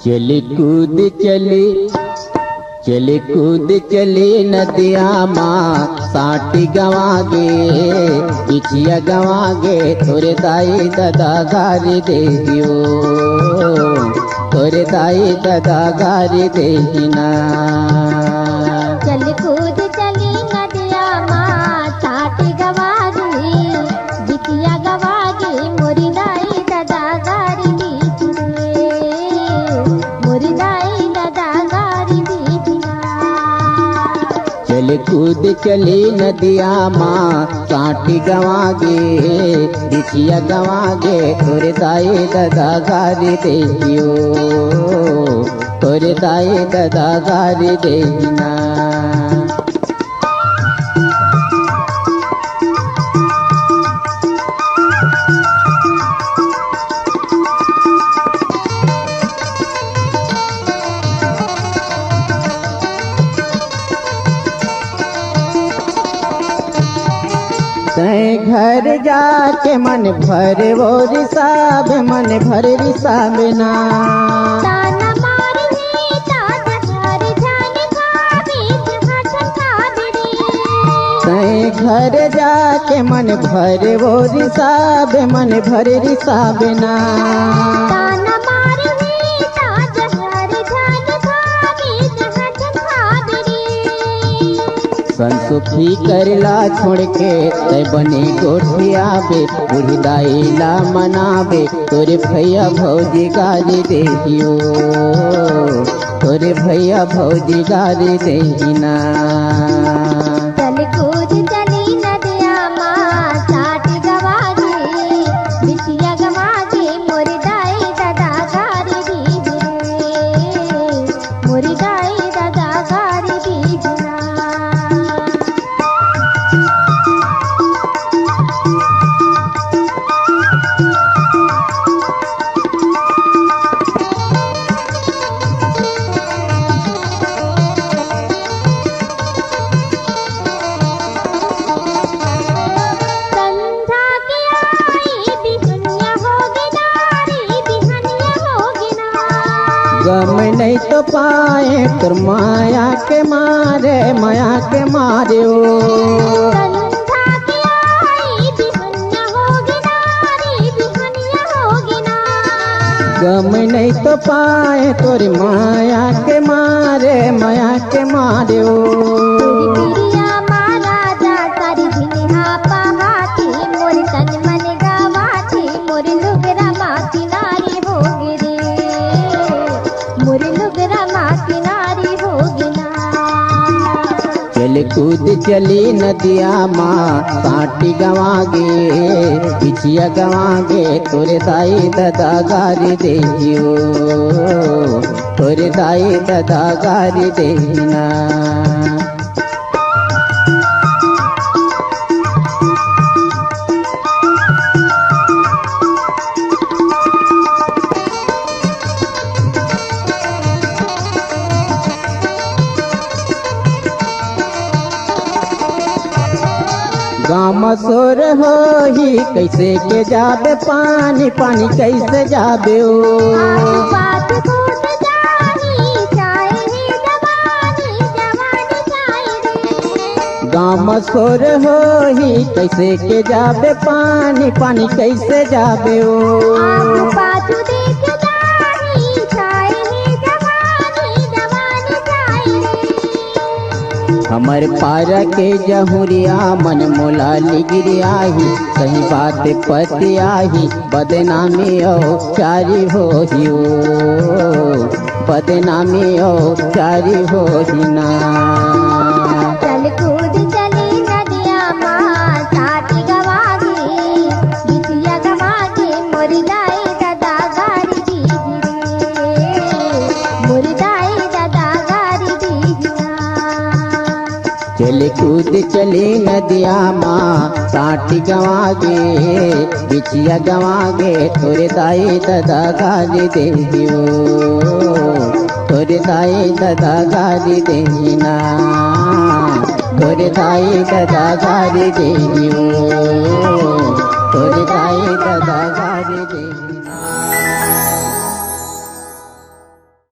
चली कूद चली नदिया माँ साटी गवागे पिछिया गवागे तोरे दाई दादा गारी दे दियो तोरे दाई दादा गारी दे ना। चल कूद चली नदिया माँ साटी गवागे बिटिया गवागे मोरी दाई दादा गारी दीजिए मोरी दाई दादा गारी दीजिए। चल कूद चली नदिया माँ साटी गवागे बिछिया गवागे तोरे दाई दादा गारी दे दियो तोरे दाई दादा गारी दे ना। तै घर जाके मन भर वो रिसाब मन भर रिसाब ना। ताना मारने ताजा घर जान खावे जहाँ छकावे रे। तै घर जाके मन भर वो रिसाब मन भर रिसाब ना। ताना मारने ताजा घर जान खावे जहाँ छकावे रे। संसुखी करला छोड़ के तै बने गोठियाबे बूढ़ी दाई ला मनाबे तोरे भैया भौजी गाली देहियो तोरे भैया भौजी गाली देहिना। चल कूद चली नदिया माँ साटी गवागे बिटिया गवागे मोरी दाई दादा गारी दीजिए मोरी दाई दादा गारी दीजिए। गम नहीं तो पाए तुर माया के मारे ओ गम नहीं तो पाए तोर माया के मारे ओ। चल कूद चली नदिया माँ साटी गवागे पिछिया गवागे तोरे दाई दादा गारी देहियो तोरे दाई दादा गारी देना। गाम सोर हो ही कैसे के जाबे पानी पानी कैसे जाबे ओ। गाम सोर हो ही कैसे के जाबे पानी पानी कैसे जाबे ओ। हमर पारा के जहुरिया मन मोला लिगिरियाही सही बात पति आही बदनामी ओ चारी हो हियो बदनामी ओ चारी हो हिना। चल कूद चली नदिया माँ साटी गवागे बिटिया गवागे मोरी दाई दादा गारी दीजिए मोरी दाई दादा गारी दीजिए। चल कूद चली नदिया माँ साटी गवागे बिछिया गवागे तोरे दाई दादा गाली देहियो तोरे दाई दादा गाली देना तोरे दाई दादा गाली देहियो तोरे दाई दादा गाली देना।